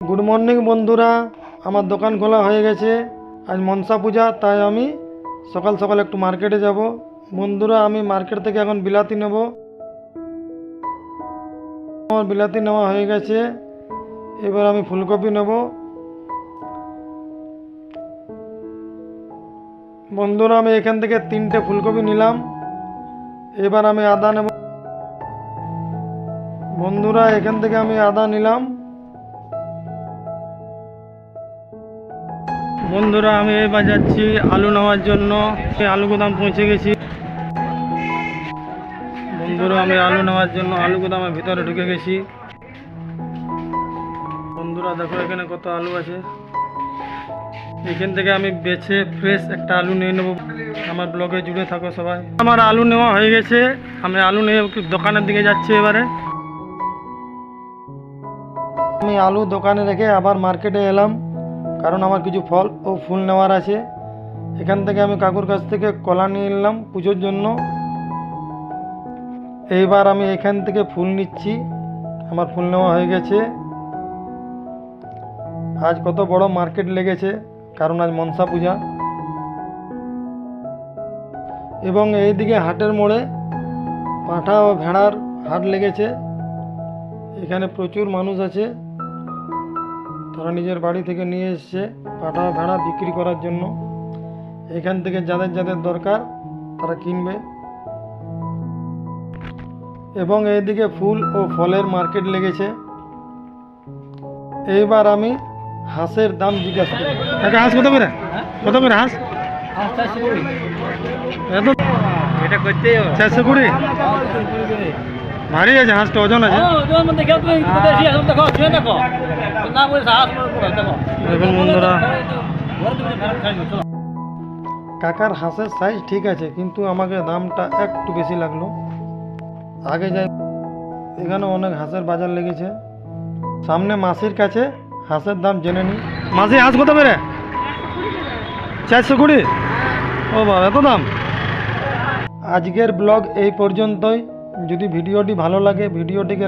Good morning বন্ধুরা, আমার দোকান খোলা হয়ে গেছে। আজ মনসা পূজা, তাই আমি সকাল সকাল একটু মার্কেটে যাব। বন্ধুরা, আমি মার্কেট থেকে এখন বিলাতি নেব। আমার বিলাতি নেওয়া হয়ে গেছে। এবার আমি ফুলকপি নেব। বন্ধুরা, আমি এখান থেকে 3টে ফুলকপি নিলাম। এবার আমি আদা নেব। বন্ধুরা, এখান থেকে আমি আদা নিলাম। বন্ধুরা, আমি এবার যাচ্ছি আলু নেওয়ার জন্য। আলু গোদাম পৌঁছে গেছি। বন্ধুরা, আমি আলু নেওয়ার জন্য আলু গোদামের ভিতরে ঢুকে গেছি। বন্ধুরা, দেখো এখানে কত আলু আছে। এখান থেকে আমি বেছে ফ্রেশ একটা আলু নিয়ে নেব। আমার ব্লগে জুড়ে থাকো সবাই। আমার আলু নেওয়া হয়ে গেছে। আমি আলু নিয়ে দোকানের দিকে যাচ্ছি এবারে। আমি আলু দোকানে রেখে আবার মার্কেটে এলাম, কারণ আমার কিছু ফল ও ফুল নেওয়ার আছে। এখান থেকে আমি কাকুর কাছ থেকে কলা নিয়ে নিলাম পুজোর জন্য। এইবার আমি এখান থেকে ফুল নিচ্ছি। আমার ফুল নেওয়া হয়ে গেছে। আজ কত বড় মার্কেট লেগেছে, কারণ আজ মনসা পূজা। এবং এইদিকে হাটের মোড়ে পাঁঠা ও ভেড়ার হাট লেগেছে। এখানে প্রচুর মানুষ আছে। তারা নিজের বাড়ি থেকে নিয়ে এসছে পাঁঠা ও ভেড়া বিক্রি করার জন্য। এখান থেকে যাদের যাদের দরকার তারা কিনবে। এবং এইদিকে ফুল ও ফলের মার্কেট লেগেছে। এইবার আমি হাঁসের দাম জিজ্ঞাসা করি। একটা হাঁস কত করে? কত করে হাঁস? এত এটা করতে 420। ভারী আছে হাঁসটা, ওজন আছে। দেখুন বন্ধুরা, কাকার হাঁসের সাইজ ঠিক আছে, কিন্তু আমাকে দামটা একটু বেশি লাগলো। আগে যাই, এখানে অনেক হাঁসের বাজার লেগেছে। সামনে মাসির কাছে হাঁসের দাম জেনে নিই। মাসি, হাঁস কত করে? 420। ও বাবা, এত দাম! আজকের ব্লগ এই পর্যন্তই। যদি ভিডিওটি ভালো লাগে ভিডিওটিকে